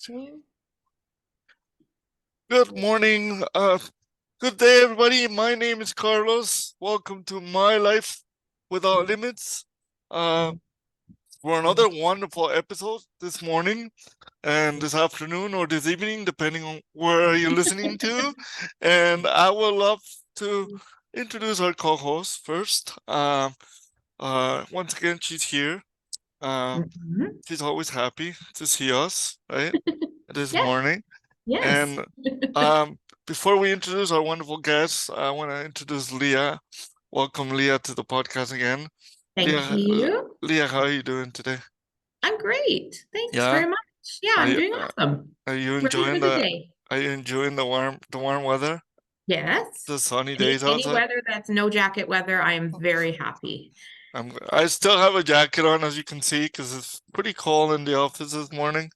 Stream. Good morning. Good day, everybody. My name is Carlos. Welcome to My Life Without Limits. For another wonderful episode this morning and this afternoon or this evening, depending on where you're listening to. And I would love to introduce our co-host first. Once again, she's here. Mhm. She's always happy to see us, right? This Yes, morning. yes. And um, before we introduce our wonderful guests, I want to introduce Leah. Welcome, Leah, to the podcast again. Thank Leah, you. Leah, how are you doing today? I'm great. Thanks Yeah, very much. Yeah, are I'm you doing awesome. are you Ready for enjoying the the day. are you enjoying the warm weather, Yes. the sunny Any days any outside? weather that's no jacket weather, I am very happy. I still have a jacket on, as you can see, because it's pretty cold in the office this morning.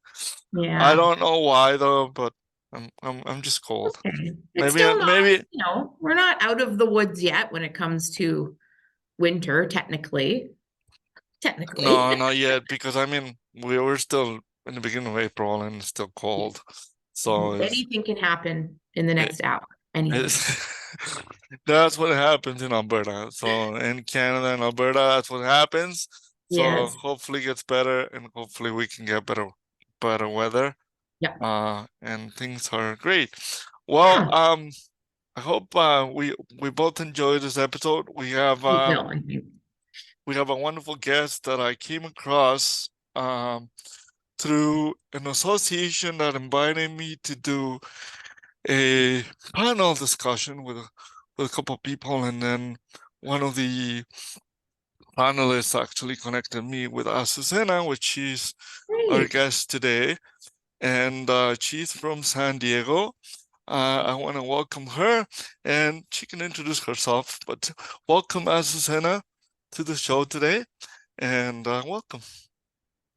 I Yeah. don't know why though, but I'm just cold. Okay. It's Maybe still not, maybe we're not out of the woods yet when it comes to winter, technically. Technically. No, not yet, because I mean we were still in the beginning of April and it's still cold. So Anything can happen in the it, next hour. Anything. it's that's what happens in Alberta. So in Canada and Alberta, that's what happens. So Yes. hopefully it gets better and hopefully we can get better weather. Yeah. And things are great. Well, Yeah. I hope we both enjoyed this episode. We will, I think. We have a wonderful guest that I came across um, through an association that invited me to do a panel discussion with a couple of people, and then one of the panelists actually connected me with Azucena, which is our Great. guest today, and she's from San Diego. I want to welcome her, and she can introduce herself. But welcome, Azucena, to the show today, and welcome.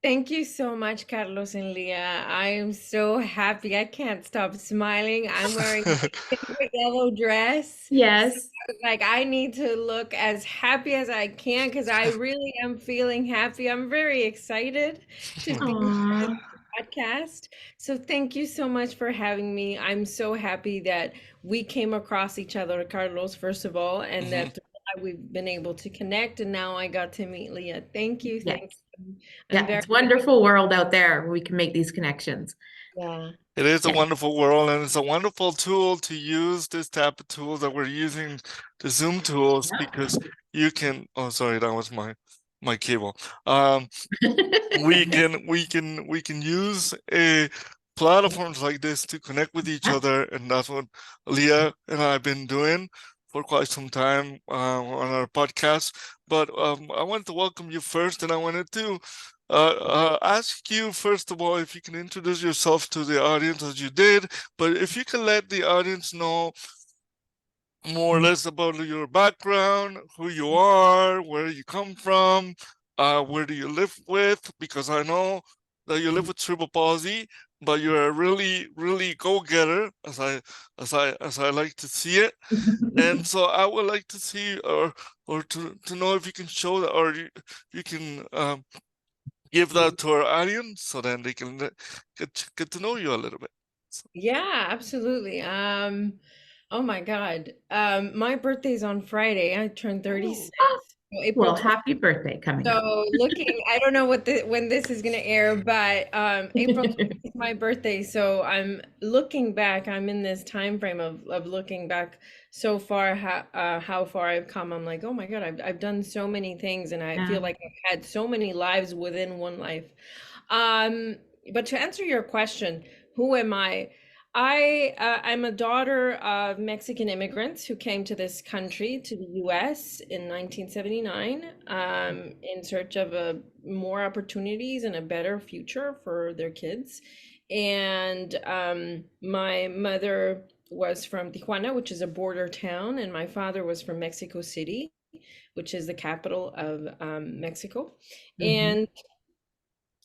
Thank you so much, Carlos and Leah. I am so happy. I can't stop smiling. I'm wearing my favorite yellow dress. So, Yes. like, I need to look as happy as I can because I really am feeling happy. I'm very excited to be on this Aw. podcast. So, thank you so much for having me. I'm so happy that we came across each other, Carlos, first of all, and Mhm. that we've been able to connect. And now I got to meet Leah. Thank you. Yes. Thank you. I'm Yeah, very it's a wonderful world out there where we can make these connections. yeah. It is a Yes. wonderful world, and it's a wonderful tool to use this type of tool that we're using, the Zoom tools, because you can. Oh, sorry, that was my cable. Um, we can use a platforms like this to connect with each Yeah. other, and that's what Leah and I have been doing for quite some time on our podcast. But I wanted to welcome you first, and I wanted to ask you first of all if you can introduce yourself to the audience as you did, but if you can let the audience know more or less about your background, who you are, where you come from, where do you live with? Because I know that you live with cerebral palsy, but you're a really, really go-getter, as I like to see it. And so I would like to see or to know if you can show that or you can give that to our audience so then they can get to know you a little bit. So, Yeah, absolutely. Oh my God. My birthday's on Friday. I turned ooh. 36. Oh, So April well, 20th. happy birthday coming up. So I don't know when this is gonna air, but April 20th is my birthday. So I'm looking back. I'm in this time frame of looking back so far how far I've come. I'm like, oh my God, I've done so many things, and I feel Yeah. like I've had so many lives within one life. Um, but to answer your question, who am I? I'm a daughter of Mexican immigrants who came to this country, to the U.S. in 1979, in search of more opportunities and a better future for their kids. And my mother was from Tijuana, which is a border town, and my father was from Mexico City, which is the capital of Mexico. Mhm. And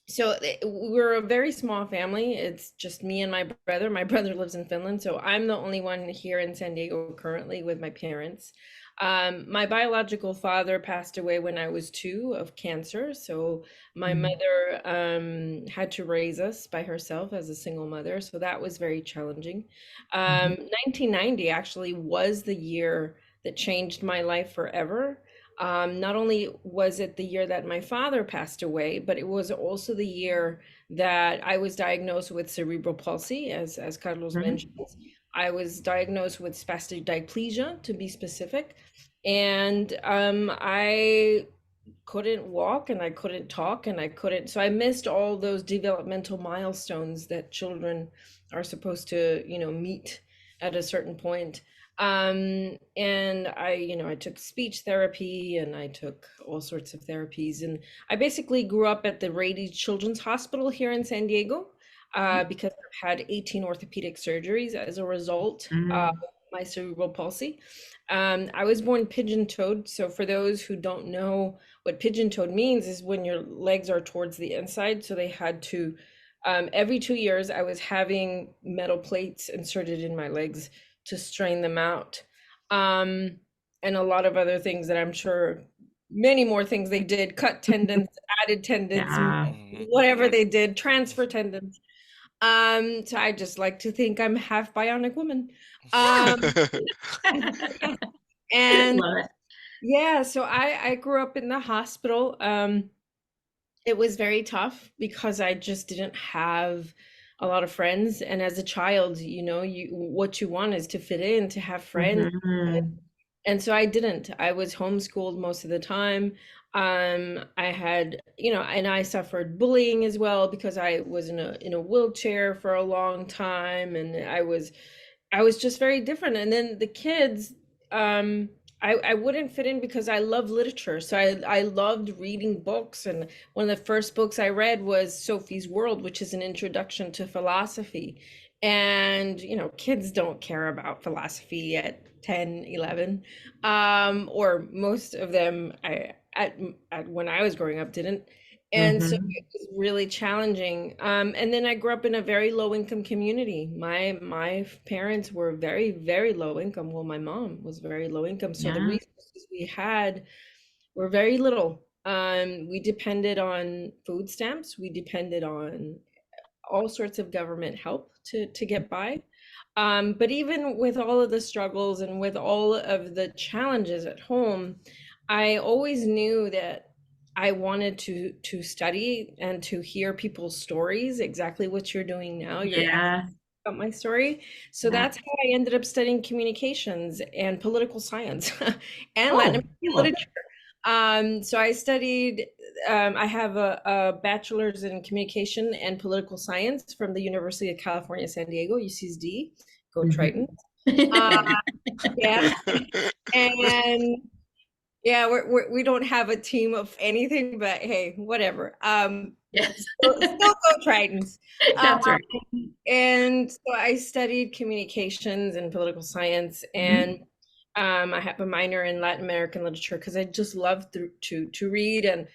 so we're a very small family. It's just me and my brother. My brother lives in Finland, so I'm the only one here in San Diego currently with my parents. My biological father passed away when I was 2 of cancer. So my Mm. mother had to raise us by herself as a single mother. So that was very challenging. Mhm. 1990 actually was the year that changed my life forever. Not only was it the year that my father passed away, but it was also the year that I was diagnosed with cerebral palsy, as Carlos Mhm. mentioned. I was diagnosed with spastic diplegia, to be specific. And I couldn't walk and I couldn't talk and I couldn't, so I missed all those developmental milestones that children are supposed to, meet at a certain point. And I took speech therapy and I took all sorts of therapies. And I basically grew up at the Rady Children's Hospital here in San Diego, because I've had 18 orthopedic surgeries as a result of Mm. my cerebral palsy. I was born pigeon-toed. So for those who don't know what pigeon-toed means, is when your legs are towards the inside. So they had to, every 2 years, I was having metal plates inserted in my legs to strain them out. Um, and a lot of other things that I'm sure, many more things they did, cut tendons, added tendons, Yeah. whatever they did, transfer tendons. So I just like to think I'm half bionic woman. Um, and Love it. yeah, so I grew up in the hospital. It was very tough because I just didn't have a lot of friends. And as a child, you what you want is to fit in, to have friends. Mhm. And so I didn't. I was homeschooled most of the time. I had, and I suffered bullying as well because I was in a wheelchair for a long time, and I was just very different. And then the kids, I wouldn't fit in because I love literature. So I loved reading books. And one of the first books I read was Sophie's World, which is an introduction to philosophy. And, kids don't care about philosophy at 10, 11. Or most of them at when I was growing up didn't. And so Mhm. it was really challenging. And then I grew up in a very low income community. My parents were very, very low income. Well, my mom was very low income. So the Yeah. resources we had were very little. We depended on food stamps. We depended on all sorts of government help to get by. But even with all of the struggles and with all of the challenges at home, I always knew that I wanted to study and to hear people's stories, exactly what you're doing now. You're asking Yeah. about my story. So Yeah. that's how I ended up studying communications and political science and Latin Oh, American cool. literature. So I studied, I have a bachelor's in communication and political science from the University of California, San Diego, UCSD. Go Mhm. Triton. Uh, yeah. And yeah, we don't have a team of anything, but hey, whatever. Yeah. Still go Tritons. Um, That's right. and so I studied communications and political science, Mhm. and I have a minor in Latin American literature because I just love to read. And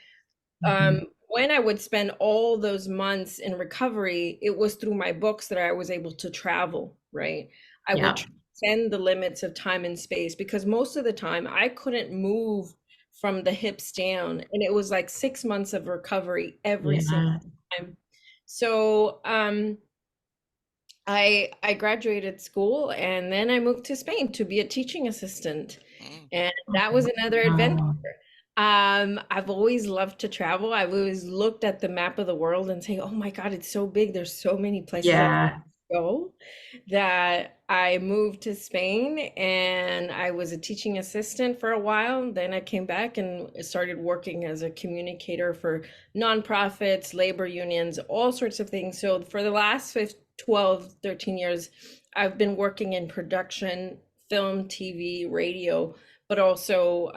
Mhm. when I would spend all those months in recovery, it was through my books that I was able to travel, right? I would Yeah. transcend the limits of time and space because most of the time I couldn't move from the hips down. And it was like 6 months of recovery every single Yeah. time. So I graduated school and then I moved to Spain to be a teaching assistant. And that was another adventure. Wow. I've always loved to travel. I've always looked at the map of the world and say, "Oh my God, it's so big. There's so many places I Yeah. go," that I moved to Spain and I was a teaching assistant for a while. Then I came back and started working as a communicator for nonprofits, labor unions, all sorts of things. So for the last 12, 13 years, I've been working in production, film, TV, radio, but also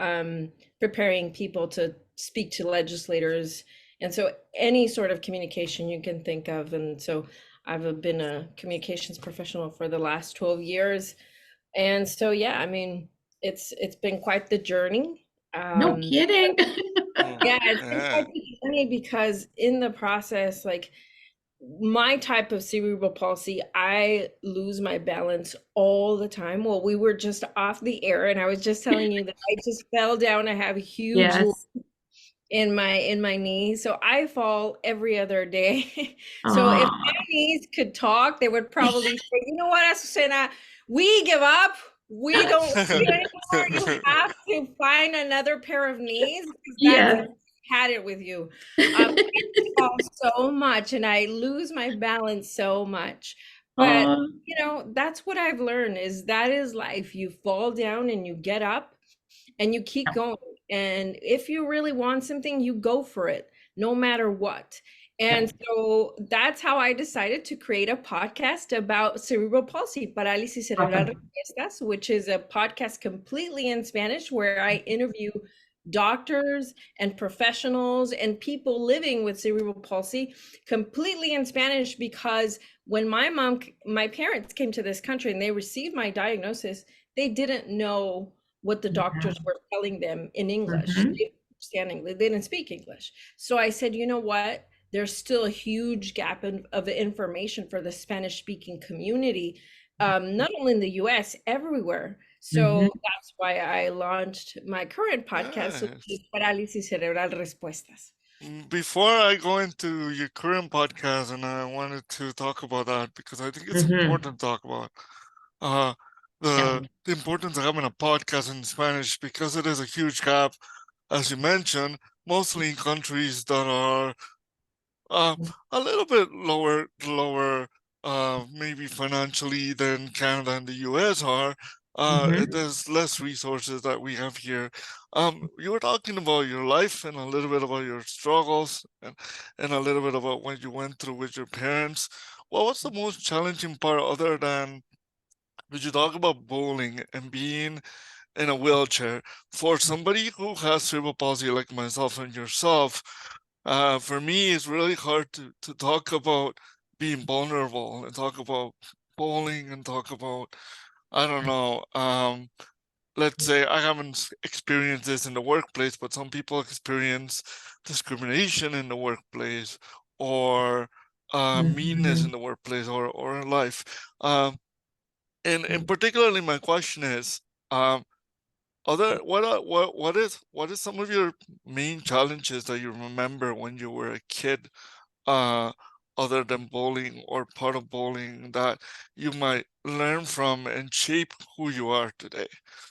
preparing people to speak to legislators. And so any sort of communication you can think of. And so I've been a communications professional for the last 12 years. And so, yeah, I mean, it's been quite the journey. No Um, kidding. yeah, it's been Yeah. quite the journey because in the process, like my type of cerebral palsy, I lose my balance all the time. Well, we were just off the air and I was just telling you that I just fell down. I have a huge Yes. in my knees, so I fall every other day. So if Aw. my knees could talk, they would probably say, "You know what, Azucena, we give up. We don't like you anymore. You have to find another pair of knees because that's Yes. had it with you." Fall so much and I lose my balance so much. But Aw. that's what I've learned is that is life. You fall down and you get up and you keep Yep. going. And if you really want something, you go for it, no matter what. And Yep. so that's how I decided to create a podcast about cerebral palsy, parálisis cerebral Awesome. respuestas, which is a podcast completely in Spanish where I interview doctors and professionals and people living with cerebral palsy completely in Spanish, because when my parents came to this country and they received my diagnosis, they didn't know what the Yeah. doctors were telling them in English. Mhm. They didn't speak English. So I said, you know what? There's still a huge gap of information for the Spanish speaking community, not only in the US, everywhere. So Mhm. that's why I launched my current podcast, which is Yes. Parálisis Cerebral Respuestas. Before I go into your current podcast, and I wanted to talk about that because I think it's Mhm. important to talk about uh, Yeah. the importance of having a podcast in Spanish, because it is a huge gap, as you mentioned, mostly in countries that are uh, a little bit lower, maybe financially than Canada and the US are. Mhm. There's less resources that we have here. You were talking about your life and a little bit about your struggles, and a little bit about what you went through with your parents. What was the most challenging part, other than, did you talk about bowling and being in a wheelchair? For somebody who has cerebral palsy like myself and yourself, for me, it's really hard to talk about being vulnerable and talk about bowling and talk about, I don't know, let's say I haven't experienced this in the workplace, but some people experience discrimination in the workplace, or meanness in Mhm. the workplace, or in life. And particularly my question is, um, what is some of your main challenges that you remember when you were a kid, uh, other than bowling or part of bowling, that you might learn from and shape who you are today?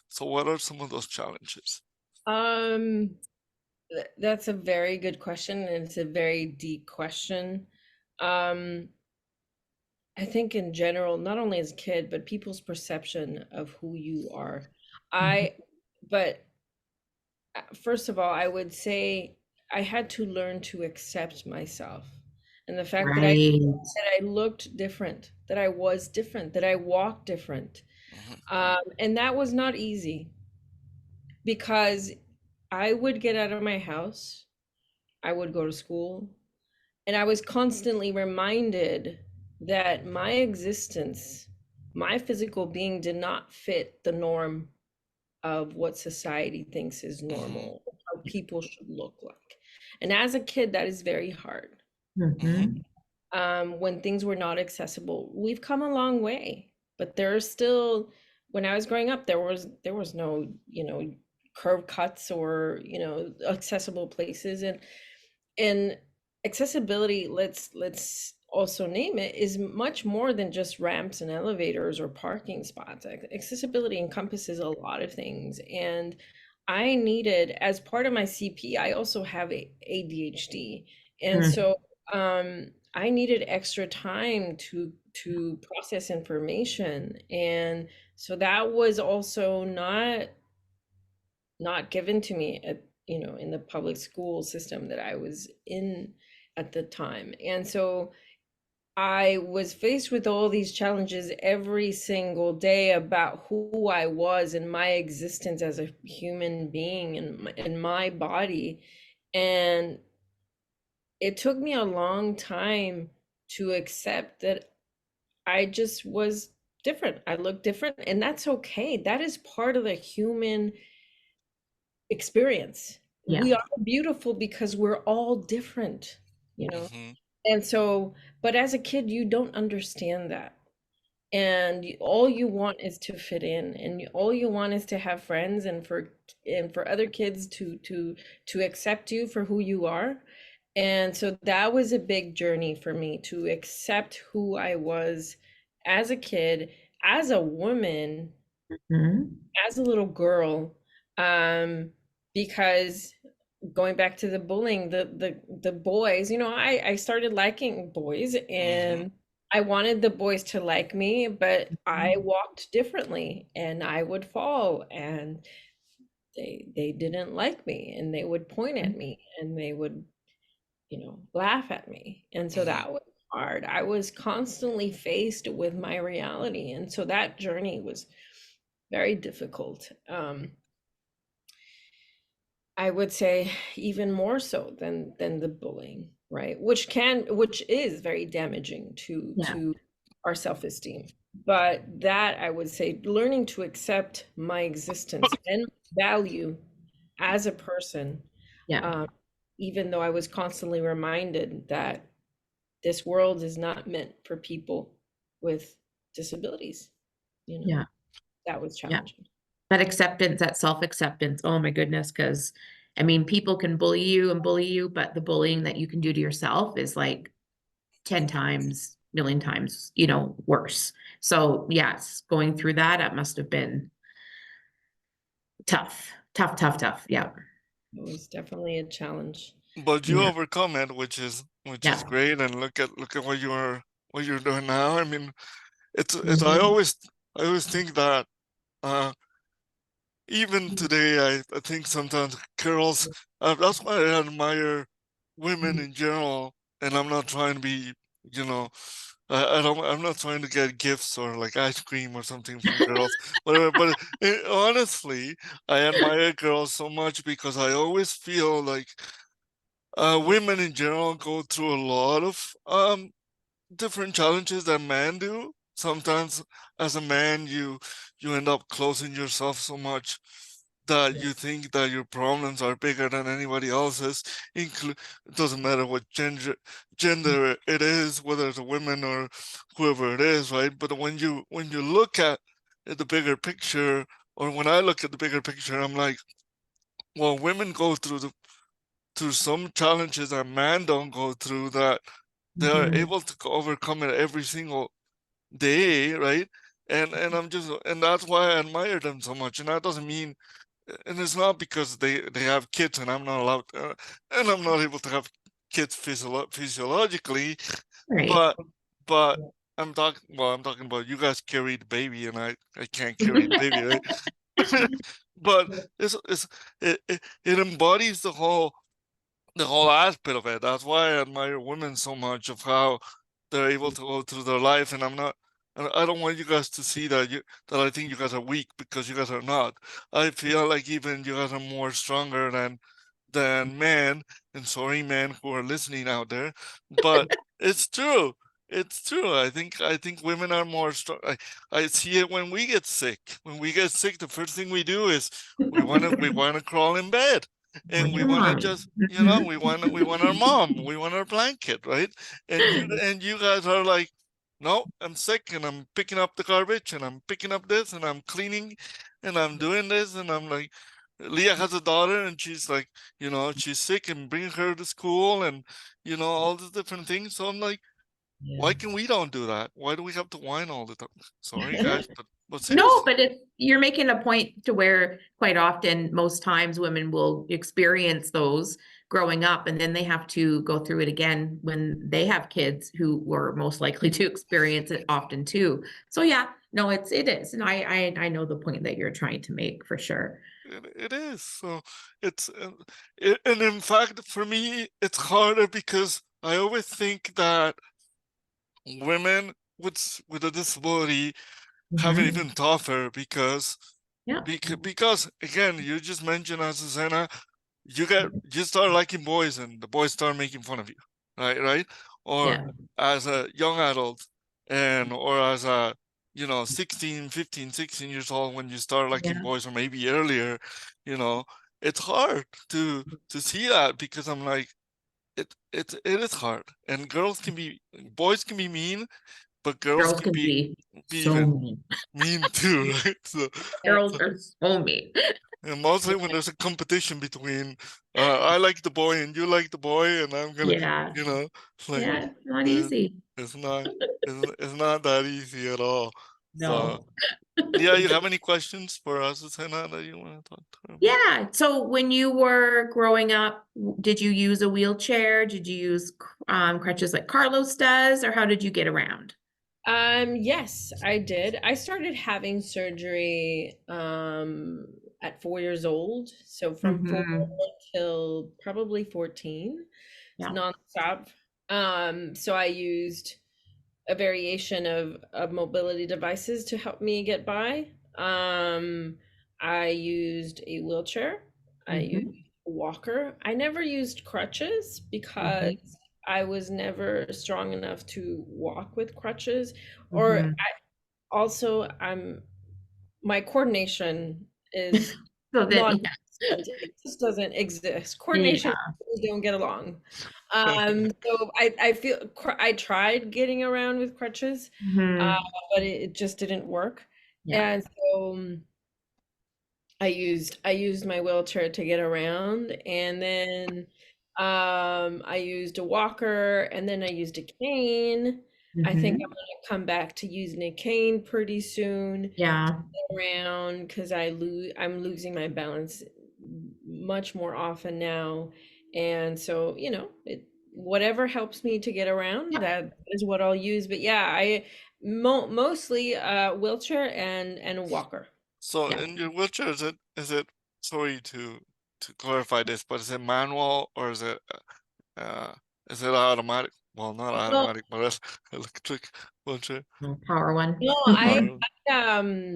So what are some of those challenges? Um, that's a very good question, and it's a very deep question. Um, I think in general, not only as a kid, but people's perception of who you are. Mhm. I, but first of all, I would say I had to learn to accept myself and the fact that Right. I looked different, that I was different, that I walked different. Mhm, And that was not easy because I would get out of my house, I would go to school, and I was constantly reminded that my existence, my physical being did not fit the norm of what society thinks is mhm, normal, how people should look like. And as a kid, that is very hard. mhm, Mhm. When things were not accessible. We've come a long way, but there are still, when I was growing up, there was no, curb cuts or, accessible places. And accessibility, let's also name it, is much more than just ramps and elevators or parking spots. Accessibility encompasses a lot of things. And I needed, as part of my CP, I also have ADHD. And Mhm. so I needed extra time to process information. And so that was also not given to me in the public school system that I was in at the time. And so I was faced with all these challenges every single day about who I was and my existence as a human being in my body. And it took me a long time to accept that I just was different. I look different, and that's okay. That is part of the human experience. Yeah. We are beautiful because we're all different, you know. mhm, And so, but as a kid, you don't understand that. And all you want is to fit in, and all you want is to have friends, and for other kids to accept you for who you are. And so that was a big journey for me, to accept who I was as a kid, as a woman, Mhm. as a little girl, because going back to the bullying, the boys, I started liking boys, Hmm. and I wanted the boys to like me, but I Mhm. walked differently, and I would fall, and they didn't like me, and they would point at me, and they would, laugh at me. And so Hmm. that was hard. I was constantly faced with my reality, and so that journey was very difficult. I would say even more so than the bullying, right? Which is very damaging Yeah, to our self-esteem. But that, I would say, learning to accept my existence and value as a person, yeah, um, even though I was constantly reminded that this world is not meant for people with disabilities, you know, yeah, that was yeah. challenging. That acceptance, that self-acceptance, oh my goodness, because I mean, people can bully you, but the bullying that you can do to yourself is like 10 times, million times, worse. So yes, going through that, it must have been tough, tough, tough, tough. Yeah, It was definitely a challenge. But you yeah, overcome it, which is yeah. great. And look at what you're doing now. I mean, it's Mhm. I always think that uh even today, I think sometimes girls, that's why I admire women in general. And I'm not trying to be, you know, I'm not trying to get gifts or like ice cream or something from girls, whatever. But honestly, I admire girls so much because I always feel like women in general go through a lot of different challenges that men do. Sometimes as a man you end up closing yourself so much that you think that your problems are bigger than anybody else's. It doesn't matter what gender it is, whether it's a woman or whoever it is, right? But when you look at the bigger picture, or when I look at the bigger picture, I'm like, well, women go through some challenges that men don't go through, that they are Mhm. able to overcome it every single day, right? And that's why I admire them so much. And that doesn't mean, and it's not because they have kids and I'm not allowed and I'm not able to have kids physiologically, Right. but but I'm talking about you guys carry the baby and I can't carry the baby, right? But it embodies the whole aspect of it. That's why I admire women so much, of how they're able to go through their life. And I don't want you guys to see that I think you guys are weak, because you guys are not. I feel like even you guys are more stronger than men, and sorry men who are listening out there, but it's true. It's true. I think women are more strong. I see it when we get sick. When we get sick, the first thing we do is we wanna crawl in bed, and we Come wanna on. just, Mhm. we want our mom, we want our blanket, right? And you guys are like, no, I'm sick and I'm picking up the garbage and I'm picking up this and I'm cleaning and I'm doing this, and I'm like, Leah has a daughter and she's like, she's sick, and bring her to school, and all these different things. So I'm like, Yeah. why can we don't do that? Why do we have to whine all the time? Sorry guys, but No, seriously. but if you're making a point to where quite often, most times women will experience those growing up, and then they have to go through it again when they have kids who were most likely to experience it often too. So yeah, no, it is. And I know the point that you're trying to make for sure. It is. So it's and in fact, for me it's harder because I always think that women with a disability have it Mhm. even tougher, because Yeah, because again, you just mentioned, Azucena, you start liking boys and the boys start making fun of you, right? Or yeah, as a young adult, or as a 16, 15, 16 years old, when you start liking yeah. boys, or maybe earlier, you know it's hard to see that, because I'm like, it is hard, and boys can be mean, but girls Girls can can be be so even mean. mean too, right? So, Girls are so mean. and mostly when there's a competition between, I like the boy and you like the boy, and I'm gonna, Yeah. like, Yeah, it's not uh, easy. it's not, it's not that easy at all. So, No. yeah, you have any questions for us, Azucena, that you want to talk to her about? Yeah. So when you were growing up, did you use a wheelchair? Did you use crutches like Carlos does, or how did you get around? Yes, I did. I started having surgery at 4 years old. So from 4 Mhm. till probably 14. It's Yeah. nonstop. So I used a variation of mobility devices to help me get by. I used a wheelchair. I used Mhm. a walker. I never used crutches because Mhm. I was never strong enough to walk with crutches. Or Mhm. also, my coordination is So then, non it just doesn't exist. Coordination, yeah. we don't get along. So I feel I tried getting around with crutches, uh, Mhm. but it just didn't work. Yeah. And so I used my wheelchair to get around, and then I used a walker, and then I used a cane. I think I'm Mhm. gonna come back to using a cane pretty soon Yeah. around because I'm losing my balance much more often now. And so, whatever helps me to get around, Yep. that is what I'll use. But yeah, I mostly wheelchair and a walker. So Yeah. in your wheelchair, is it sorry to clarify this, but is it manual or uh is it automatic? Well, not Well, automatic, but it's electric wheelchair. Power one. no, Or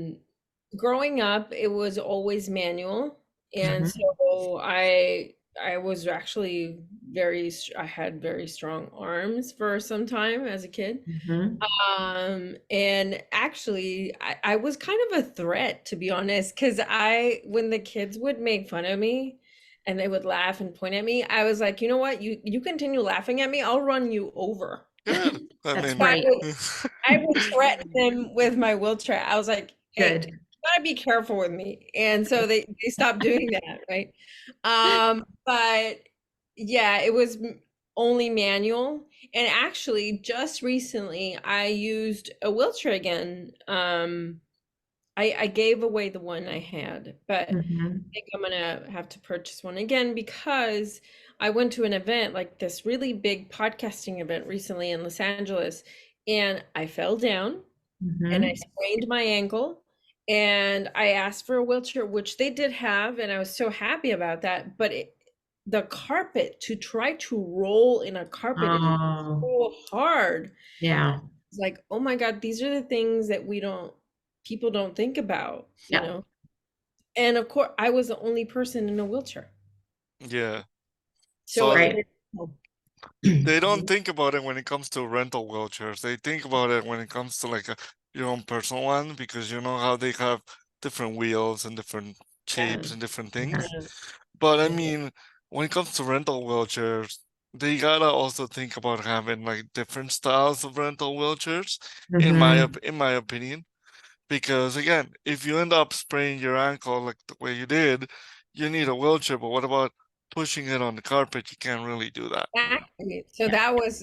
growing up, it was always manual, and Mhm. so I was actually I had very strong arms for some time as a kid. Mhm. And actually, I was kind of a threat, to be honest, because when the kids would make fun of me and they would laugh and point at me, I was like, you know what? You continue laughing at me, I'll run you over. good. I That's mean, right. I would threaten them with my wheelchair. I was like, hey, Good. you gotta be careful with me. And so they stopped doing that, right? But yeah, it was only manual. And actually, just recently, I used a wheelchair again. I gave away the one I had, but I Mhm. think I'm gonna have to purchase one again because I went to an event, like this really big podcasting event recently in Los Angeles, and I fell down and I Mhm. sprained my ankle, and I asked for a wheelchair, which they did have, and I was so happy about that. But the carpet, to try to roll in a carpet is Oh, so hard. yeah. It's like, oh my God, these are the things that people don't think about, you Yeah. know? And of course, I was the only person in a wheelchair. yeah. So So Right. they don't think about it when it comes to rental wheelchairs. They think about it when it comes to like your own personal one, because you know how they have different wheels and different yeah. shapes and different Yeah. things. Yeah. But I Yeah. mean, when it comes to rental wheelchairs, they gotta also think about having like different styles of rental wheelchairs, Mhm. in my opinion. Because again, if you end up spraining your ankle like the way you did, you need a wheelchair. But what about pushing it on the carpet? You can't really do that. Exactly. So Yeah.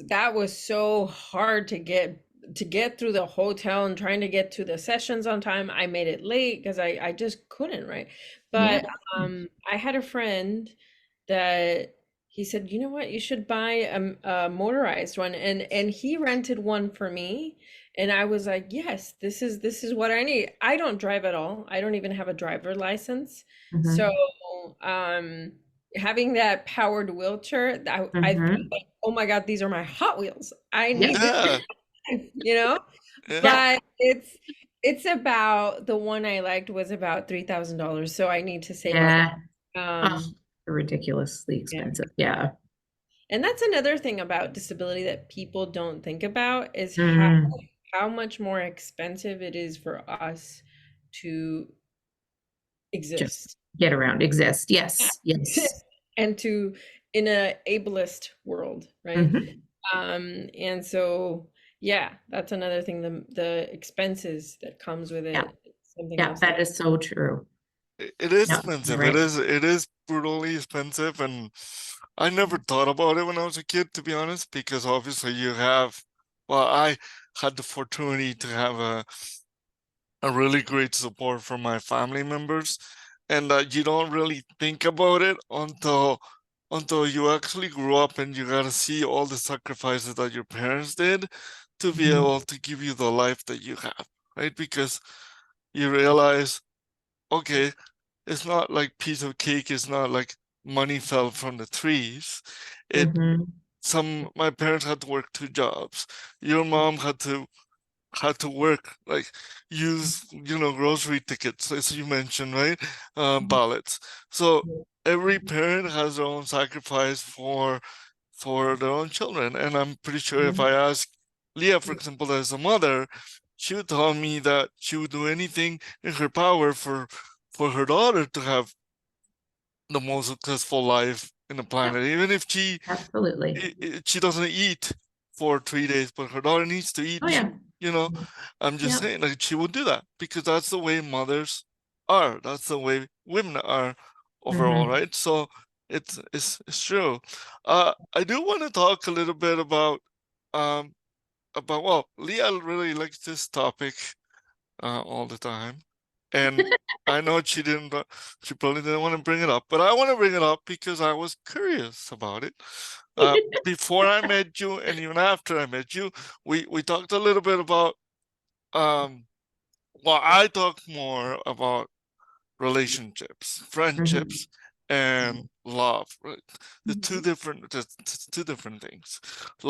that was so hard to get through the hotel and trying to get to the sessions on time. I made it late because I just couldn't, right? Yeah. But I had a friend that he said, you know what, you should buy a motorized one, and he rented one for me, and I was like, yes, this is what I need. I don't drive at all. I don't even have a driver license. So Mhm. um having that powered wheelchair, I felt Mhm. like, oh my God, these are my Hot Wheels. I Yep. need this, Yeah, you know? yeah. Yeah. But it's about the one I liked was about $3,000. So I need to save up. Yeah. Oh, Um, ridiculously yeah. expensive. Yeah. And that's another thing about disability that people don't think about is Mm. how much more expensive it is for us to Just exist. get around, exist. Yeah, Yes. Yes. exist and to in a ableist world, right? Mhm. And so yeah, that's another thing, the expenses that comes with Yeah. it, something Yeah, else that that is so true. It is Yeah, you're expensive. right. It is brutally expensive, and I never thought about it when I was a kid, to be honest, because obviously you have, well, I had the fortune to have a really great support from my family members, and you don't really think about it until you actually grow up and you gotta see all the sacrifices that your parents did to be Mhm. able to give you the life that you have, right? Because you realize, okay, it's not like piece of cake, it's not like money fell from the trees. It Mhm. my parents had to work 2 jobs. Your mom had to work, like use, grocery tickets, as you mentioned, right? Ballots. So every parent has their own sacrifice for their own children. And I'm pretty sure if I ask Leah, for example, as a mother, she would tell me that she would do anything in her power for her daughter to have the most successful life in the Yeah, planet, even if absolutely. she doesn't eat for 3 days, but her daughter needs to eat. Oh yeah. You know, I'm just Yeah. saying, like, she would do that because that's the way mothers are. That's the way women are overall, Mhm. right? So it's true. I do want to talk a little bit um well, Leah really likes this topic all the time. And I know she probably didn't want to bring it up, but I want to bring it up because I was curious about it. Before I met you and even after I met you, we talked a little bit about, um, well, I talked more about relationships, Mhm. friendships, and love, right? Mhm. The two different things.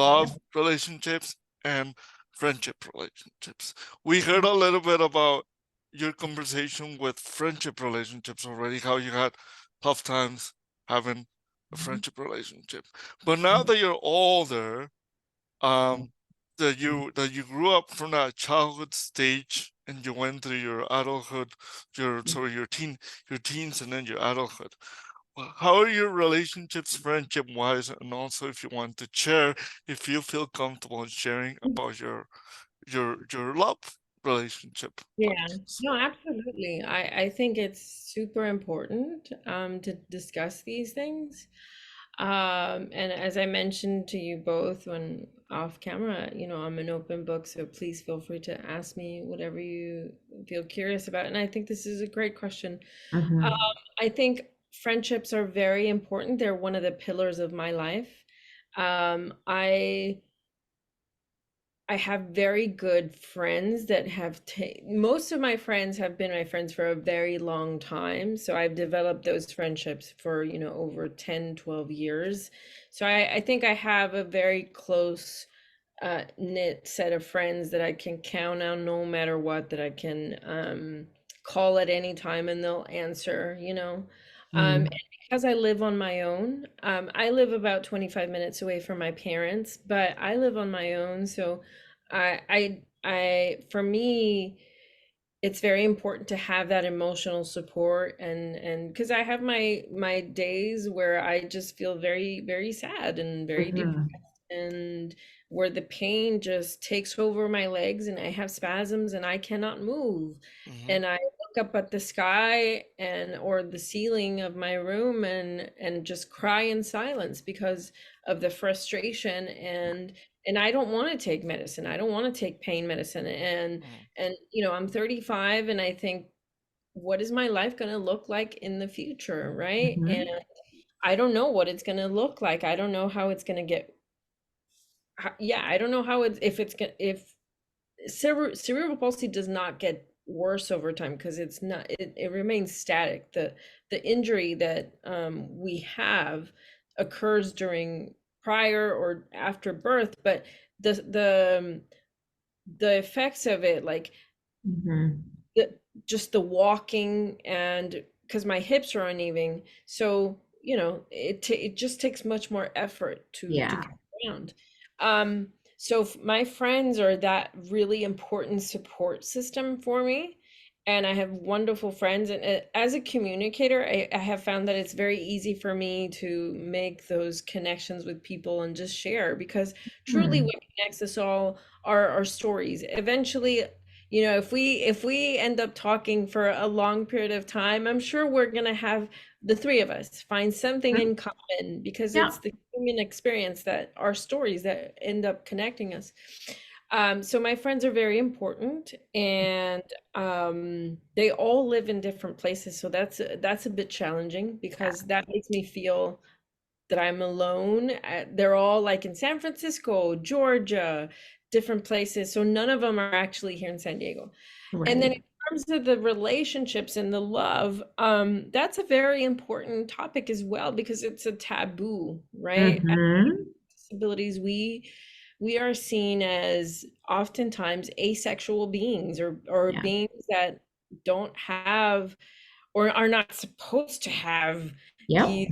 Yep. Love relationships and friendship relationships. We heard a little bit about your conversation with friendship relationships already, how you had tough times having a friendship relationship. But now that you're older, um that you grew up from that childhood stage and you went through your adulthood, your teens and then your adulthood. How are your relationships friendship wise, and also if you want to share, if you feel comfortable in sharing about your love relationship Yeah, wise? no, absolutely. I think it's super important to discuss these things. And as I mentioned to you both when off camera, I'm an open book, so please feel free to ask me whatever you feel curious about. And I think this is a great question. Um, Mhm. I think friendships are very important. They're one of the pillars of my life. I have very good friends that most of my friends have been my friends for a very long time. So I've developed those friendships for, over 10, 12 years. So I think I have a very close knit set of friends that I can count on no matter what, that I can call at any time and they'll answer. And Mhm. because I live on my own, I live about 25 minutes away from my parents, but I live on my own. So for me, it's very important to have that emotional support, and because I have my days where I just feel very, very sad and very depressed, Mhm. and where the pain just takes over my legs and I have spasms and I cannot move. Mm-hmm. And I look up at the sky or the ceiling of my room and just cry in silence because of the frustration, and I don't want to take medicine. I don't want to take pain medicine. And I'm 35, and I think, what is my life going to look like in the future, right? And Mhm. I don't know what it's going to look like. I don't know how it's going to yeah, I don't know how it's if it's going if cerebral palsy does not get worse over time, because it remains static. The injury that we have occurs during prior or after birth, but the the the effects of it, like Mhm. the just the walking, and because my hips are uneven, so it just takes much more effort to Yeah. get around. So my friends are that really important support system for me, and I have wonderful friends. And as a communicator, I have found that it's very easy for me to make those connections with people and just share, because truly Hmm. what connects us all are our stories. Eventually, you know, if we end up talking for a long period of time, I'm sure we're gonna have, the three of us, find something in common, because Yeah. it's the human experience, that our stories that end up connecting us. So my friends are very important, and they all live in different places, so that's a bit challenging, because that makes me feel that I'm alone. They're all like in San Francisco, Georgia, different places, so none of them are actually here in San Diego. And then Right. in terms of the relationships and the love, that's a very important topic as well, because it's a taboo, right? Hmm. Disabilities, we are seen as oftentimes asexual beings, or Yeah. beings that don't have, or are not supposed to have, Yep. these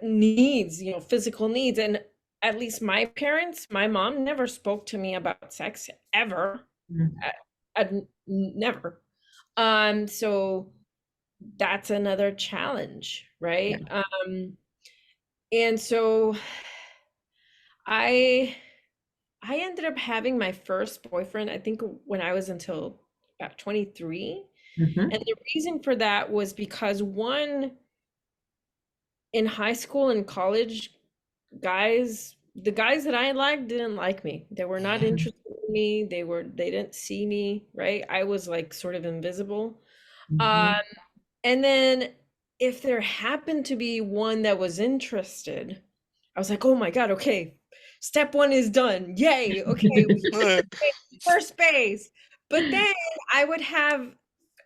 needs, you know, physical needs. And at least my parents, my mom never spoke to me about sex ever. Mhm. Never. So that's another challenge, Yeah. right? And so I I ended up having my first boyfriend, I think, when I was until about 23. Hmm. And the reason for that was because, one, in high school and college, the guys that I liked didn't like me. They were not Mhm. interested in me. They didn't see me, right? I was like sort of invisible. Um, Hmm. and then if there happened to be one that was interested, I was like, oh my God, okay, step one is done. Yay. Okay, first base. But then I would have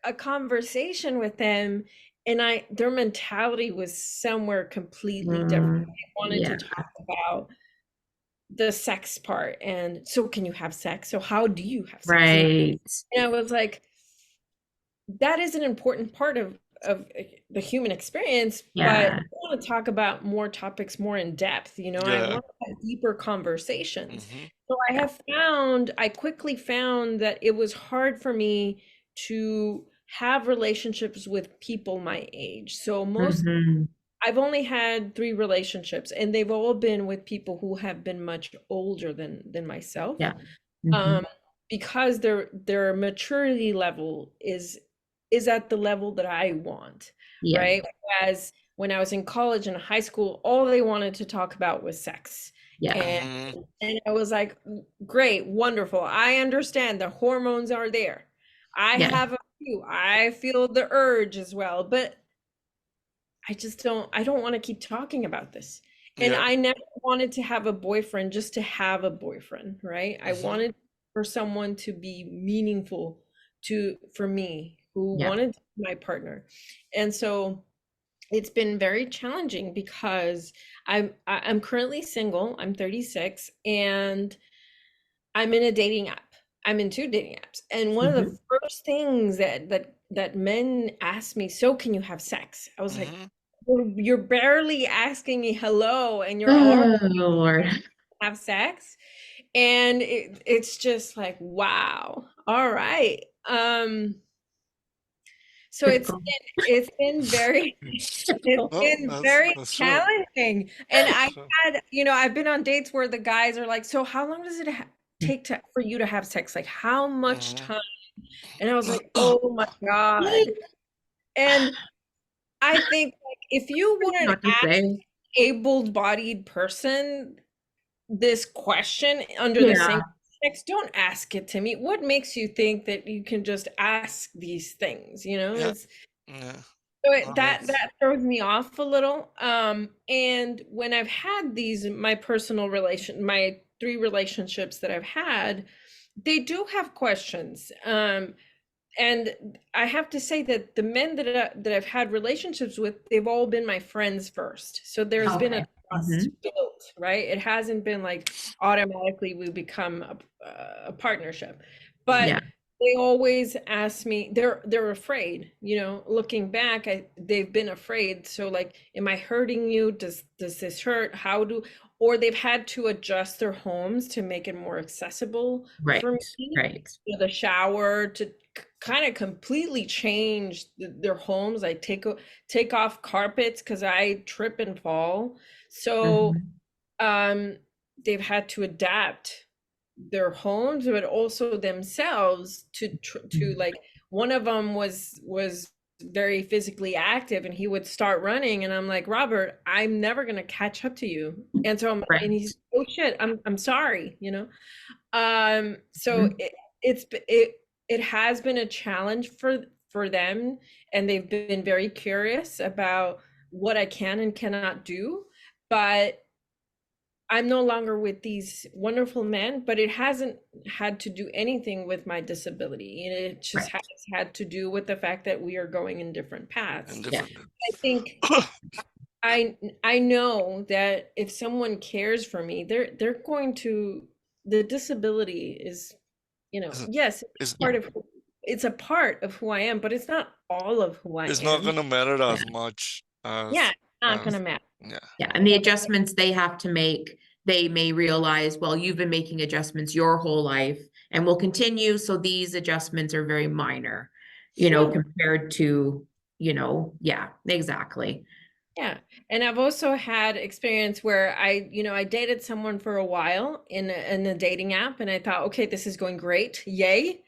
a conversation with them, and their mentality was somewhere completely different. Mm, They wanted to yeah. talk about the sex part, and so can you have sex? So how do you have sex? Right. And I was like, that is an important part of the human experience, but I Yeah. want to talk about more topics more in depth. You know, I Yeah. want to have deeper conversations. Mhm. So Yeah. I quickly found that it was hard for me to have relationships with people my age. So Hmm. I've only had 3 relationships, and they've all been with people who have been much older than myself. Yeah. Hmm. um because their maturity level is at the level that I want, Yeah. right? Whereas when I was in college and high school, all they wanted to talk about was sex. Yeah. and Mhm. and I was like, great, wonderful, I understand the hormones are there, I Yeah. have a few, I feel the urge as well, but I don't want to keep talking about this. And Yeah. I never wanted to have a boyfriend just to have a boyfriend, right? I Mhm. wanted for someone to be meaningful for me, who Yeah. wanted to be my partner. And so it's been very challenging, because I'm currently single. I'm 36, and I'm in a dating app. I'm in 2 dating apps. And one of the Hmm. first things that men ask me, so can you have sex? I was like, Mhm. you're barely asking me hello, and you're already Oh, Lord. have sex. And it's just like, wow, all right. So Typical. it's been very it's Typical. Oh, been very that's true. challenging. And So, I've been on dates where the guys are like, so how long does it take for you to have sex? Like, how much mhm. time? And I was like, oh my God. And I think, like, if you wouldn't Not to ask say. able-bodied person this question under the Yeah. same context, don't ask it to me. What makes you think that you can just ask these things? You know, Yeah. it's Yeah. so Oh, that's. that throws me off a little. And when I've had my 3 relationships that I've had, they do have questions. And I have to say that the men that I've had relationships with, they've all been my friends first. So there's been a Okay. Hmm. trust built, right? It hasn't been like automatically we become a partnership, but Yeah. they always ask me. They're afraid, you know. Looking back, they've been afraid. So like, am I hurting you? Does this hurt? Or they've had to adjust their homes to make it more accessible Right. for me. Right. The shower to kind of completely changed their homes. I take off carpets because I trip and fall. So they've had to adapt their homes, but also themselves to like, one of them was very physically active, and he would start running, and I'm like, Robert, I'm never gonna catch up to you. And so Right. and he's, oh shit, I'm sorry, you know. So Mhm. it has been a challenge for them, and they've been very curious about what I can and cannot do. But I'm no longer with these wonderful men, but it hasn't had to do anything with my disability. It just Right. has had to do with the fact that we are going in different paths. And Yeah. different. I think I know that if someone cares for me, they're going to, the disability is, you know, Is- yes, is it's a part of who I am, but it's not all of who I it's not am. gonna matter Yeah. as much Yeah, as it's not gonna matter. yeah. Yeah, and the adjustments they have to make, they may realize, well, you've been making adjustments your whole life and will continue, so these adjustments are very minor, Sure. compared to, yeah, exactly. Yeah. And I've also had experience where I dated someone for a while in a dating app, and I thought, okay, this is going great. Yay.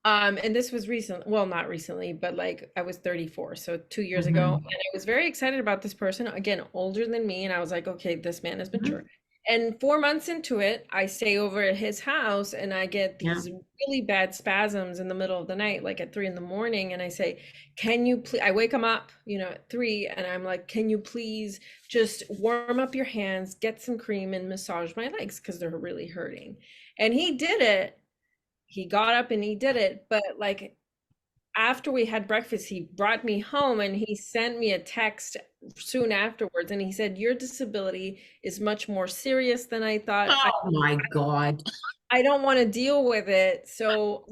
And this was recent, well, not recently, but like I was 34, so 2 years ago. Mhm. And I was very excited about this person, again, older than me. And I was like, okay, this man is mature. And 4 months into it, I stay over at his house, and I get Yeah. these really bad spasms in the middle of the night, like at 3 in the morning. And I say, can you please, I wake him up, at 3, and I'm like, can you please just warm up your hands, get some cream, and massage my legs because they're really hurting. And he did it. He got up and he did it. But like, after we had breakfast, he brought me home, and he sent me a text soon afterwards. And he said, your disability is much more serious than I thought. Oh my God. I don't want to deal with it. So,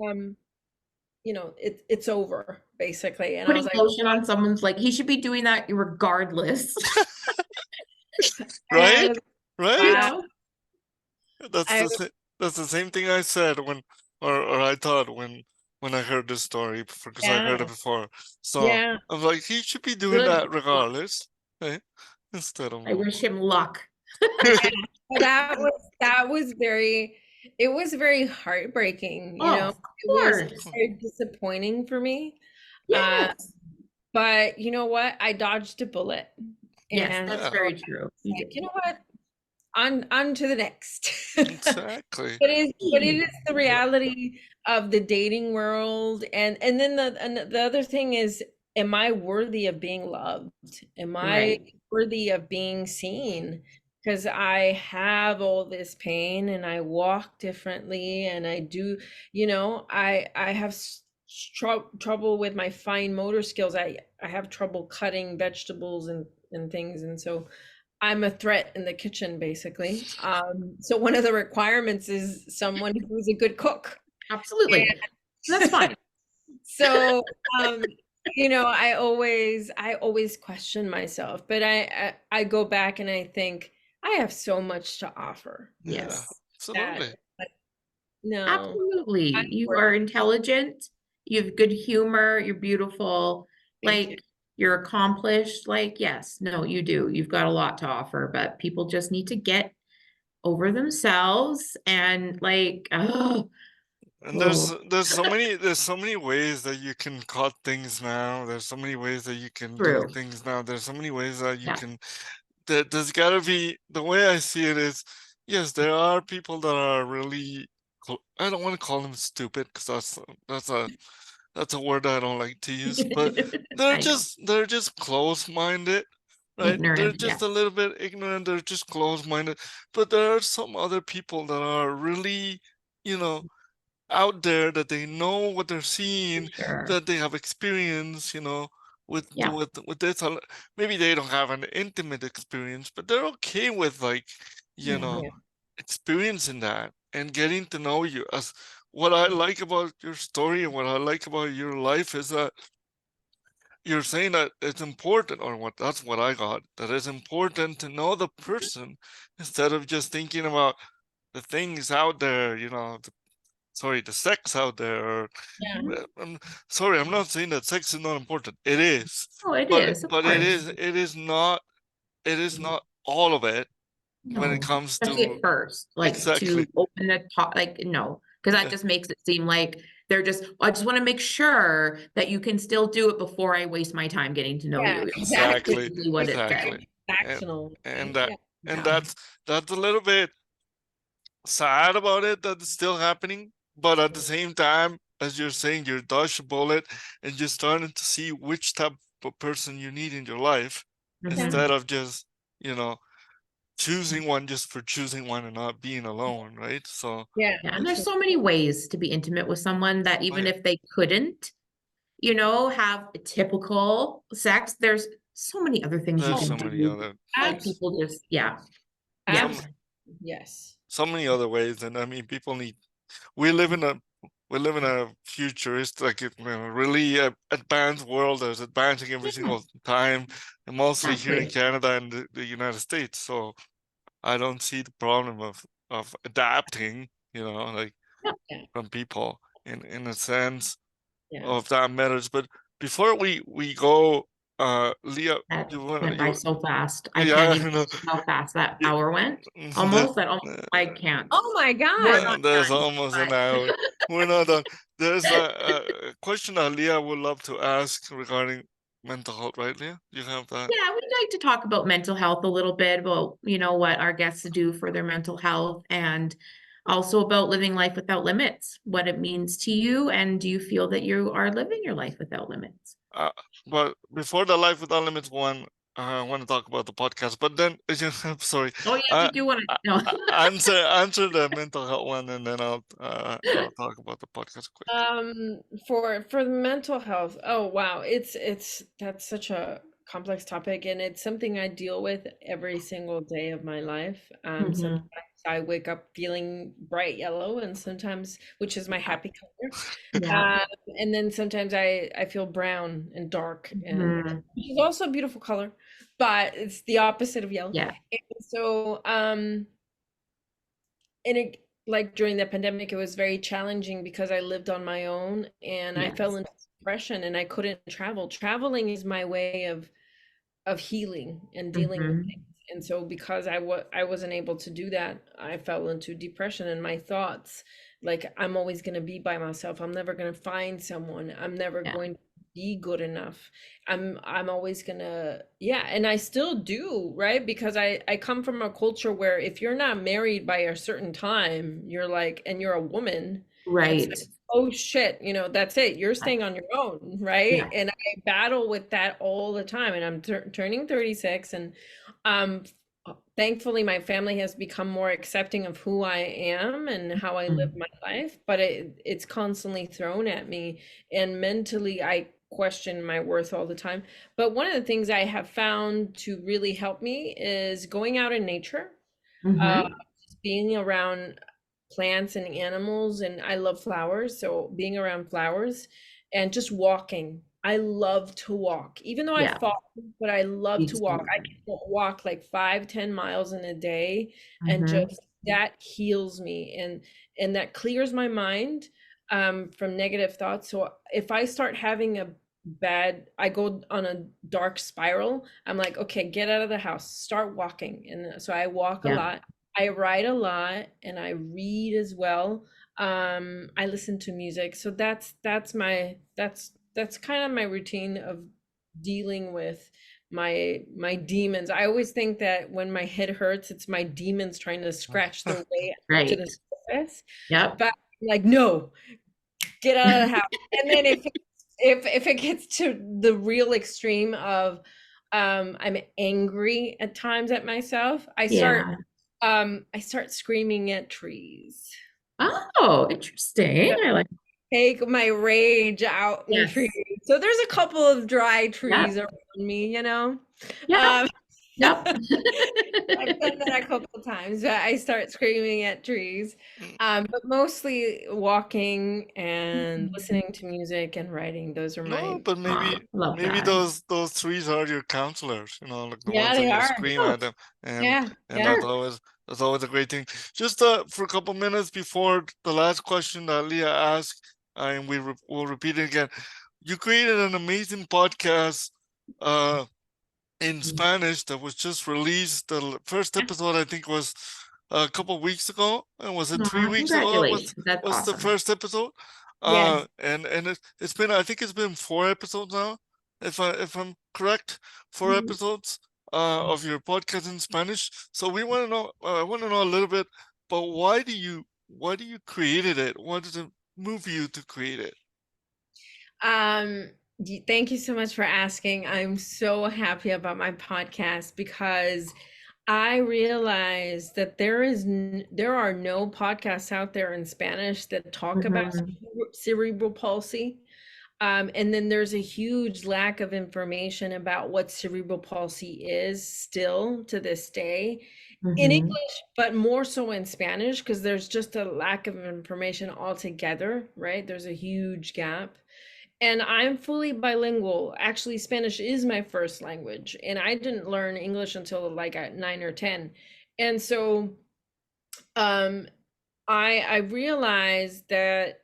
it's over basically. And I was Putting like, lotion on someone's like, he should be doing that regardless. Right? and Right? wow, That's I, that's the same thing I said when or I thought when I heard this story because I heard yeah, it before. So yeah. I'm like, he should be doing Good. that regardless, right? Instead of I wish him luck. Yeah. But that was very, it was very heartbreaking, Oh, of it was course. very disappointing for me. Uh, Yes. but you know what? I dodged a bullet. Yes, And that's Yeah, very true. You like, did. you know what? On to the next. exactly. But it is the reality of the dating world. And then the other thing is, am I worthy of being loved? Am I Right. worthy of being seen? Because I have all this pain, and I walk differently, and I do, I have trouble with my fine motor skills. I have trouble cutting vegetables and things. And so I'm a threat in the kitchen, basically. So one of the requirements is someone who's a good cook. Absolutely. That's fine. So, um, I always question myself, but I go back and I think I have so much to offer. Yeah, Yes. That, absolutely. but no, Absolutely. I'm You worth are intelligent. You have good humor. You're beautiful. Thank you. Like, you're accomplished. Like, yes, no, you do. You've got a lot to offer, but people just need to get over themselves and like, oh, And oh, there's so many ways that you can cut things now. There's so many ways that you can do true. things now. There's so many ways that you Yeah. can there's gotta be the way I see it is yes, there are people that are really I don't want to call them stupid because that's a word I don't like to use, but I know. they're just close-minded, right? They're Ignorant. just a Yes. little bit ignorant, they're just close-minded. But there are some other people that are really, you know, out there that they know what they're seeing, Sure. that they have experience, with Yeah. with this. Maybe they don't have an intimate experience, but they're okay with like, you Yeah. know, experiencing that and getting to know you. As what I like about your story and what I like about your life is that you're saying that it's important, or that's what I got, that it's important to know the person instead of just thinking about the things out there, the sex out there. Or, Yeah. I'm sorry, I'm not saying that sex is not important. It is, Oh, it but is, of but course. it is not all of it when it No, comes especially to at first, like exactly. to open the top, like, no, because that Yeah, just makes it seem like I just want to make sure that you can still do it before I waste my time getting to know Yeah, you. That's exactly, basically what it says. exactly. And transactional. and Right? that Yeah. and Yeah. that's a little bit sad about it that it's still happening, but at the same time, as you're saying, you're dodgeable it and you're starting to see which type of person you need in your life Mhm. instead of just, you know, choosing one just for choosing one and not being alone, right? So Yeah. Yeah, and there's so many ways to be intimate with someone that even yeah, if they couldn't, have a typical sex, there's so many other things you there's Oh, can so many do other that ways, people just, yeah. some absolutely. Yes. so many other ways, and I mean, people need. We live in a futuristic, really advanced world that's advancing every Yeah, single time, and mostly here in exactly. Canada and the United States. So I don't see the problem of adapting, like Yeah. from people in a sense Yeah. of that matters. But before we go, Leah, That you want went by you so fast. I can't yeah, even how fast that y- hour went. that, Almost that almost I can't. Oh my We're God. not there's done, almost an but hour. We're not done. There's a question that Leah would love to ask regarding mental health, right, Leah? You have that? yeah, we'd like to talk about mental health a little bit, about what our guests do for their mental health, and also about living life without limits, what it means to you, and do you feel that you are living your life without limits? Uh, but before the Life Without Limits one, I want to talk about the podcast. But then, I'm sorry. Oh yeah, Uh, you do want uh, to know. answer the mental health one, and then I'll talk about the podcast quick. For the mental health. Oh wow. That's such a complex topic, and it's something I deal with every single day of my life. Sometimes Mhm. I wake up feeling bright yellow, and sometimes, which is my Yeah. happy color. Yeah. And then sometimes I feel brown and dark, and Mhm. which is also a beautiful color, but it's the opposite of yellow. Yeah. And so and it, like during the pandemic, it was very challenging because I lived on my own and I fell Yes. into depression and I couldn't travel. Traveling is my way of healing and dealing with Mhm. things. And so because I wasn't able to do that, I fell into depression, and my thoughts, like, I'm always going to be by myself. I'm never going to find someone. I'm never Yeah. going to be good enough. I'm always going to, yeah, and I still do, right? Because I come from a culture where if you're not married by a certain time, you're like, and you're a woman, it's Right. like, oh shit, that's it. You're staying on your own, right? Yeah. And I battle with that all the time. And I'm turning 36, and um, thankfully my family has become more accepting of who I am and how I live Mhm. my life. But it's constantly thrown at me, and mentally I question my worth all the time. But one of the things I have found to really help me is going out in nature, uh, Mhm. being around plants and animals, and I love flowers, so being around flowers and just walking. I love to walk, even though I Yeah. fall, but I love Me to walk. too. I can walk like 5-10 miles in a day, and Mhm. just that heals me, and that clears my mind from negative thoughts. So if I start having I go on a dark spiral, I'm like, okay, get out of the house, start walking. And so I walk a Yeah. lot, I write a lot, and I read as well. I listen to music. So that's kind of my routine of dealing with my demons. I always think that when my head hurts, it's my demons trying to scratch their way to the Right. surface. Yep. But like, no, get out of the house. And then if it gets to the real extreme of I'm angry at times at myself, Yeah. I start screaming at trees. Oh, interesting. Yeah. I like. Take my rage out in the trees. Yes. So there's a couple of dry Yep. trees around me. Yep. Um, Yep. I've done that a couple of times. But I start screaming at trees. But mostly walking and listening to music and writing. Those are No, my, but Aw, love maybe that. those trees are your counselors, like the yeah, ones that they you are. scream Oh, at them, and Yeah, and yeah. that sure. always That's always a great thing. Just for a couple minutes before the last question that Leah asked, and we'll repeat it again. You created an amazing podcast in Spanish that was just released. The first episode, I think, was a couple weeks ago. And was it 3 weeks ago? Congratulations. That's was the awesome. first episode? Yes. And it's been, I think it's been 4 episodes now, if I'm correct, 4 Mhm. episodes of your podcast in Spanish. So we want to know. I want to know a little bit, but why do you created it? What did it move you to create it? Thank you so much for asking. I'm so happy about my podcast because I realize that there are no podcasts out there in Spanish that talk about Mhm. cerebral palsy. And then there's a huge lack of information about what cerebral palsy is still to this day in Mhm. English, but more so in Spanish because there's just a lack of information altogether, right? There's a huge gap. And I'm fully bilingual. Actually, Spanish is my first language, and I didn't learn English until like at 9 or 10. And so um I realized that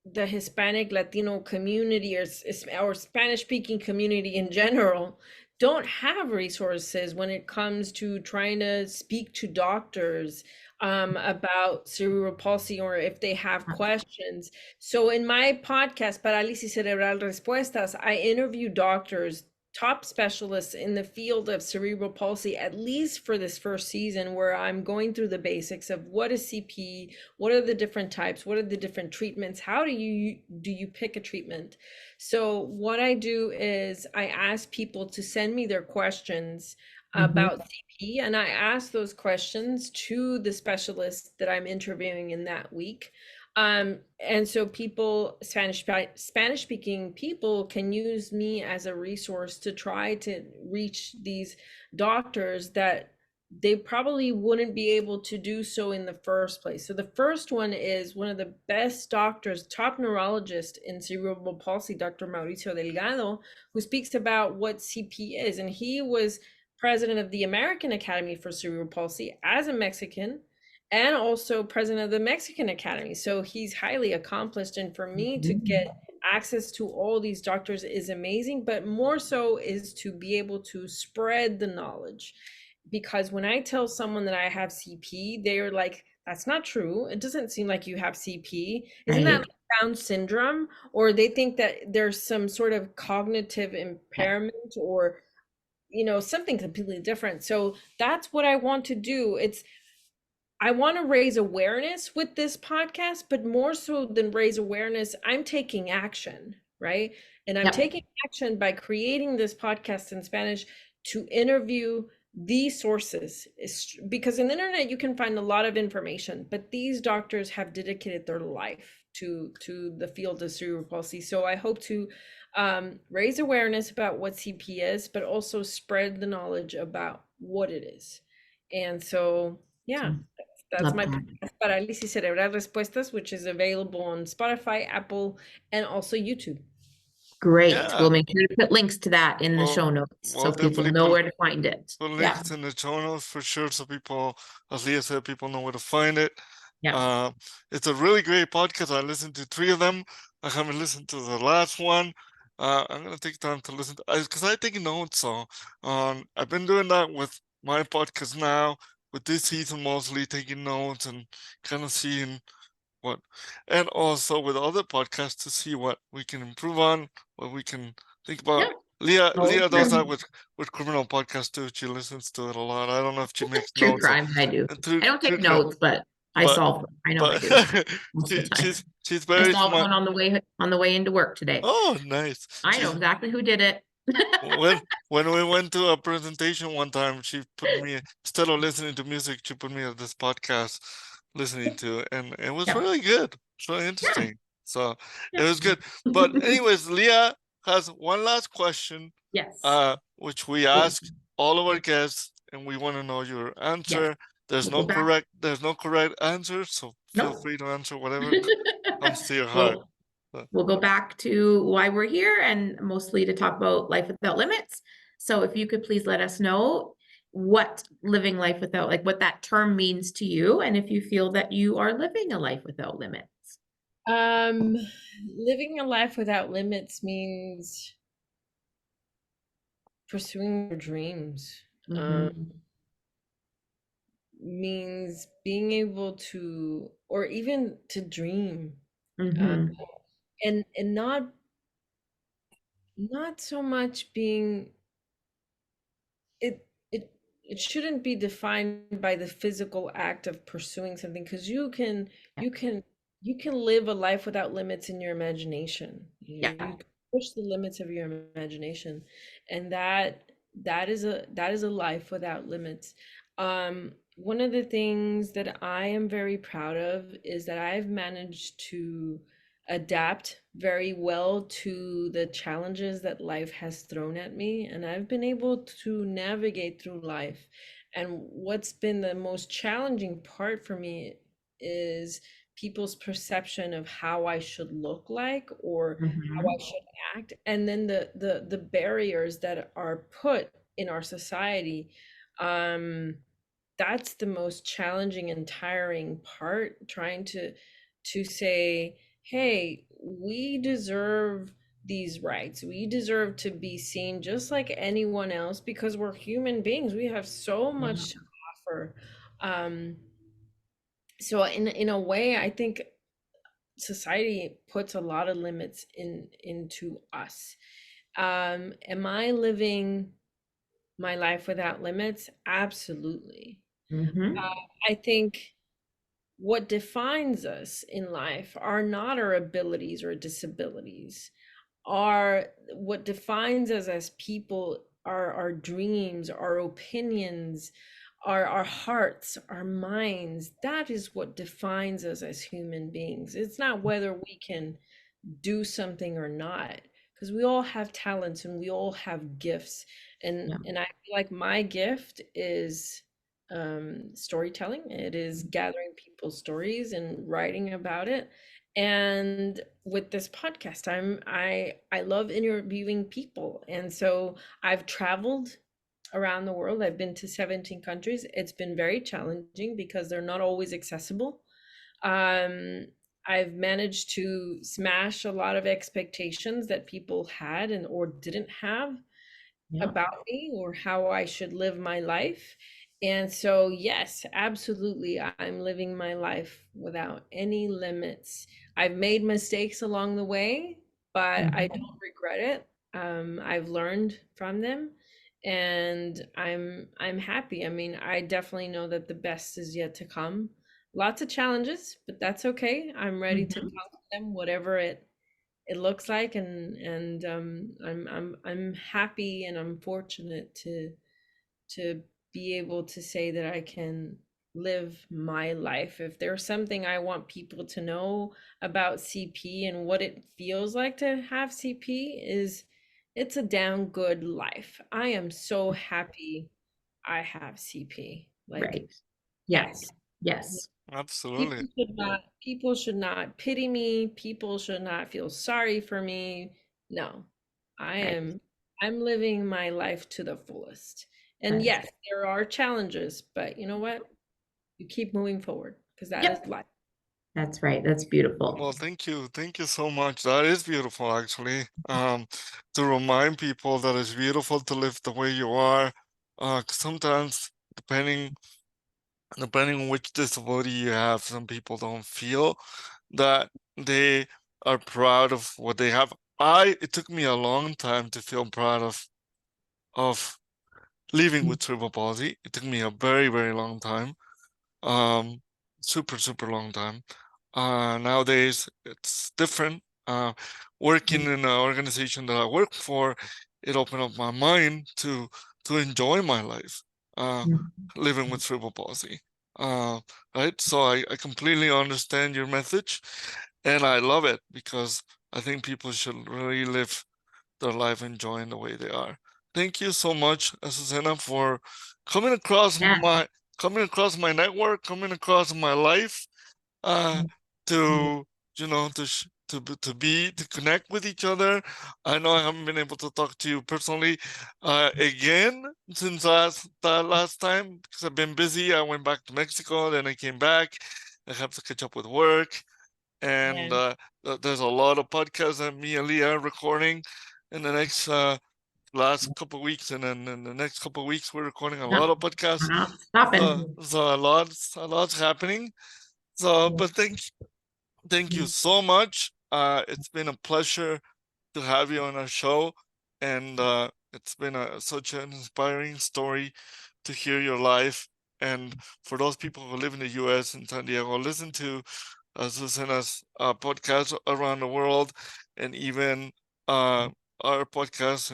the Hispanic Latino community or Spanish speaking community in general don't have resources when it comes to trying to speak to doctors about cerebral palsy or if they have questions. So in my podcast, Parálisis Cerebral Respuestas, I interview doctors, top specialists in the field of cerebral palsy, at least for this first season, where I'm going through the basics of what is CP, what are the different types, what are the different treatments, how do you pick a treatment. So what I do is I ask people to send me their questions about CP, and I ask those questions to the specialist that I'm interviewing in that week. And so people, Spanish speaking people, can use me as a resource to try to reach these doctors that they probably wouldn't be able to do so in the first place. So the first one is one of the best doctors, top neurologist in cerebral palsy, Dr. Mauricio Delgado, who speaks about what CP is. And he was president of the American Academy for Cerebral Palsy as a Mexican, and also president of the Mexican Academy. So he's highly accomplished. And for me to get access to all these doctors is amazing, but more so is to be able to spread the knowledge. Because when I tell someone that I have CP, they're like, that's not true. It doesn't seem like you have CP. Isn't that Right. like Down syndrome? Or they think that there's some sort of cognitive Yeah. impairment or, something completely different. So that's what I want to do. I want to raise awareness with this podcast, but more so than raise awareness, I'm taking action, right? And I'm Yep. taking action by creating this podcast in Spanish to interview these sources. Because in the internet, you can find a lot of information, but these doctors have dedicated their life to the field of cerebral palsy. So I hope to raise awareness about what CP is, but also spread the knowledge about what it is. And so, yeah. That's Love my that. podcast, Parálisis Cerebral Respuestas, which is available on Spotify, Apple, and also YouTube. Great. Yeah. We'll make sure to put links to that in the Well- show notes well, so people definitely know put- where to find it. Put Yeah. links in the show notes for sure, so people, as Leah said, people know where to find it. Yeah. It's a really great podcast. I listened to 3 of them. I haven't listened to the last one. I'm gonna take time to listen to, because I take notes. So, I've been doing that with my podcast now, with this season mostly taking notes and kind of seeing what, and also with other podcasts to see what we can improve on, what we can think about. Yeah. Leah does true. that with criminal podcast too. She listens to it a lot. I don't know if she makes True notes. crime, I do. True- I don't true take crime. notes, but I But- solve them. I know I But do. Most of the time. she's I very solved smart. one on the way into work today. Oh, nice. I know exactly who did it. When we went to a presentation one time, she put me, instead of listening to music, she put me at this podcast listening to, and it was Yeah. really good. It's really interesting. So it was good. But anyways, Leah has one last question, Yes. which we ask all of our guests, and we want to know your answer. There's We'll no go back. correct answer, so feel No. free to answer whatever comes to your heart. We'll go back to why we're here and mostly to talk about life without limits. So if you could please let us know what living life without, like what that term means to you, and if you feel that you are living a life without limits. Living a life without limits means pursuing your dreams. Means being able to, or even to dream, and not so much being it it it shouldn't be defined by the physical act of pursuing something, because you can live a life without limits in your imagination. You can push the limits of your imagination, and that is a life without limits. One of the things that I am very proud of is that I've managed to adapt very well to the challenges that life has thrown at me, and I've been able to navigate through life. And what's been the most challenging part for me is people's perception of how I should look like, or how I should act, and then the barriers that are put in our society. That's the most challenging and tiring part, trying to say, hey, we deserve these rights. We deserve to be seen just like anyone else, because we're human beings. We have so much to offer. So in a way, I think society puts a lot of limits into us. Am I living my life without limits? Absolutely. I think what defines us in life are not our abilities or disabilities. Are what defines us as people are our dreams, our opinions, our hearts, our minds. That is what defines us as human beings. It's not whether we can do something or not, because we all have talents and we all have gifts. And I feel like my gift is storytelling. It is gathering people's stories and writing about it. And with this podcast, I love interviewing people. And so I've traveled around the world. I've been to 17 countries. It's been very challenging because they're not always accessible. I've managed to smash a lot of expectations that people had and or didn't have about me or how I should live my life. And so, yes, absolutely, I'm living my life without any limits. I've made mistakes along the way, but I don't regret it. I've learned from them, and I'm happy. I mean, I definitely know that the best is yet to come. Lots of challenges, but that's okay. I'm ready to conquer them, whatever it looks like, and I'm happy and I'm fortunate to be able to say that I can live my life. If there's something I want people to know about CP and what it feels like to have CP, is it's a damn good life. I am so happy I have CP. Like, yes. Absolutely. People should not pity me. People should not feel sorry for me. No. I'm living my life to the fullest. And yes, there are challenges, but you know what? You keep moving forward, because that is life. That's right. That's beautiful. Well, thank you. Thank you so much. That is beautiful, actually. To remind people that it's beautiful to live the way you are. 'Cause sometimes, depending on which disability you have, some people don't feel that they are proud of what they have. It took me a long time to feel proud of living with cerebral palsy. It took me a very, very long time. Super, super long time. Nowadays it's different. Working in an organization that I work for, it opened up my mind to enjoy my life, living with cerebral palsy. Right? So I completely understand your message, and I love it, because I think people should really live their life enjoying the way they are. Thank you so much, Azucena, for coming across my network, coming across my life, to to connect with each other. I know I haven't been able to talk to you personally again since last time because I've been busy. I went back to Mexico, then I came back. I have to catch up with work, and there's a lot of podcasts that me and Leah are recording in the next last couple of weeks, and then in the next couple of weeks we're recording a lot of podcasts. We're not stopping. So a lot's happening. So, but thank you so much. It's been a pleasure to have you on our show, and it's been such an inspiring story to hear your life. And for those people who live in the U.S. and San Diego, listen to Azucena's podcast around the world, and even our podcast.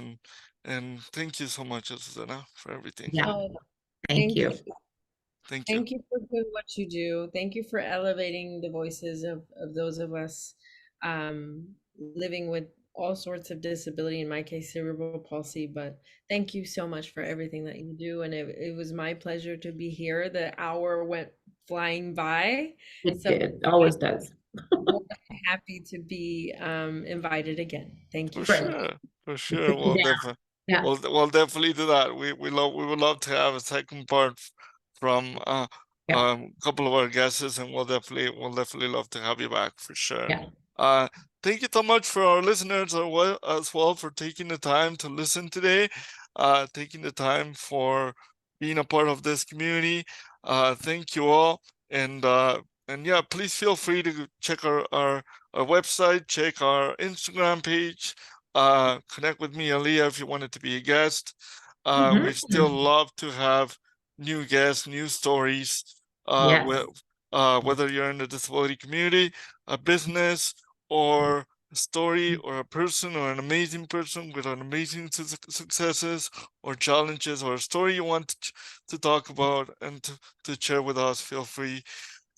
And thank you so much, Azucena, for everything. Yeah. Oh, Thank you. Thank you. Thank you for doing what you do. Thank you for elevating the voices of those of us living with all sorts of disability, in my case, cerebral palsy. But thank you so much for everything that you do. And it was my pleasure to be here. The hour went flying by. It always does. Happy to be invited again. Thank you. For sure. We'll definitely. Yeah. We'll definitely do that. We would love to have a second part from a couple of our guests, and we'll definitely love to have you back for sure. Yeah. Thank you so much for our listeners as well for taking the time to listen today, taking the time for being a part of this community. Thank you all, and yeah, please feel free to check our website, check our Instagram page. Connect with me, Aliyah, if you wanted to be a guest. We still love to have new guests, new stories. Whether you're in the disability community, a business, or a story, or a person, or an amazing person with an amazing successes or challenges, or a story you want to talk about and to share with us, feel free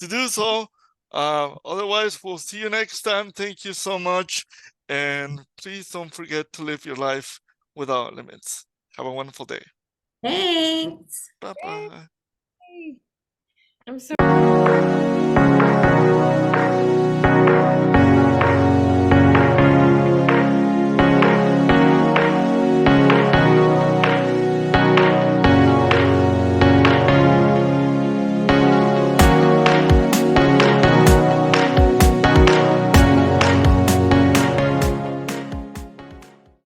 to do so. Otherwise, we'll see you next time. Thank you so much. And please don't forget to live your life without limits. Have a wonderful day. Thanks. Bye-bye. I'm so